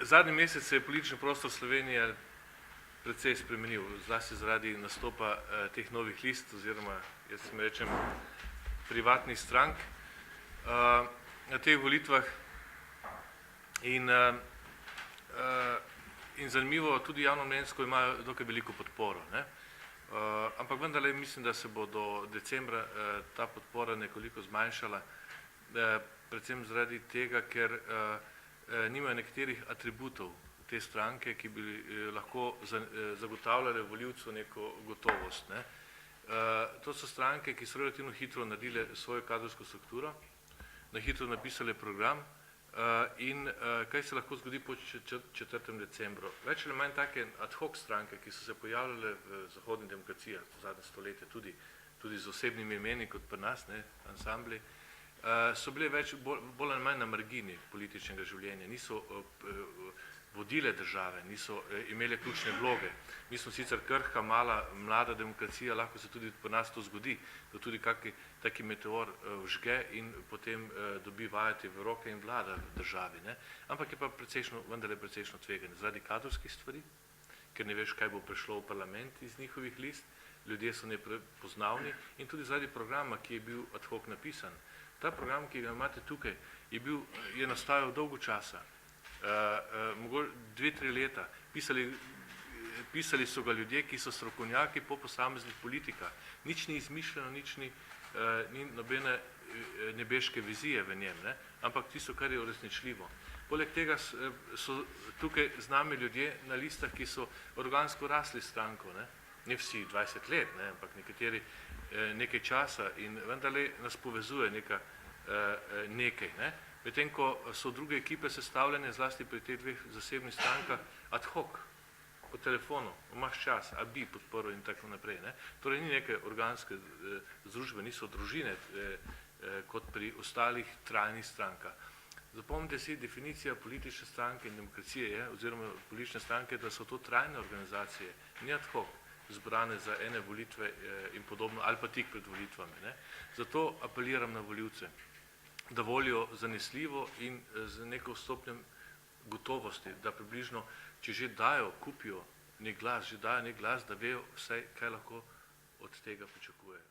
Zadnji mesec se je politični prostor Slovenije precej spremenil, zlasti zaradi nastopa teh novih list oziroma, jaz mi rečem, privatnih strank na teh volitvah in zanimivo, tudi javnomnenjsko imajo dokaj veliko podporo, ne. Ampak vendarle mislim, da se bo do decembra ta podpora nekoliko zmanjšala, predvsem zaradi tega, ker nimajo nekaterih atributov te stranke, ki bi lahko zagotavljale volivcu neko gotovost, ne. To so stranke, ki so relativno hitro naredile svojo kadrovsko strukturo, na hitro napisale program in kaj se lahko zgodi po 4. decembru. Več ali manj take ad hoc stranke, ki so se pojavljale v zahodnih demokracijah v zadnje stoletje, tudi z osebnimi imeni kot pri nas, ne, ansambli, so bile bolj ali manj na margini političnega življenja, niso vodile države, niso imele ključne vloge. Mi smo sicer krhka, mala, mlada demokracija, lahko se tudi pri nas to zgodi, da tudi taki meteor vžge in potem dobi vajeti v roke in vlada v državi, ne. Ampak je pa vendarle precejšno tveganje zaradi kadrovskih stvari, ker ne veš, kaj bo prišlo v parlament iz njihovih list, ljudje so neprepoznavni in tudi zaradi programa, ki je bil ad hoc napisan. Ta program, ki ga imate tukaj, je nastajal dolgo časa, mogoče 2-3 leta. Pisali so ga ljudje, ki so strokovnjaki po posameznih politikah. Nič ni izmišljeno, ni nobene nebeške vizije v njem, ne? Ampak tisto, kar je uresničljivo. Poleg tega so tukaj z nami ljudje na listah, ki so organsko rasli stranko, ne? Ne vsi 20 let, ne? Ampak nekateri nekaj časa in vendarle nas povezuje nekaj, ne? Medtem ko so druge ekipe sestavljene zlasti pri teh dveh zasebnih strankah ad hoc, po telefonu, imaš čas, a bi podporil in tako naprej, ne? Torej ni neke organske združbe, niso družine kot pri ostalih trajnih strankah. Zapomnite si, definicija politične stranke in demokracije je, oziroma politične stranke, da so to trajne organizacije, ni ad hoc, zbrane za ene volitve in podobno, ali pa tik pred volitvami, ne. Zato apeliram na volivce, da volijo zanesljivo in z neko stopnjo gotovosti, da približno, če že dajo, kupijo nek glas, da vejo vsaj, kaj lahko od tega pričakujejo.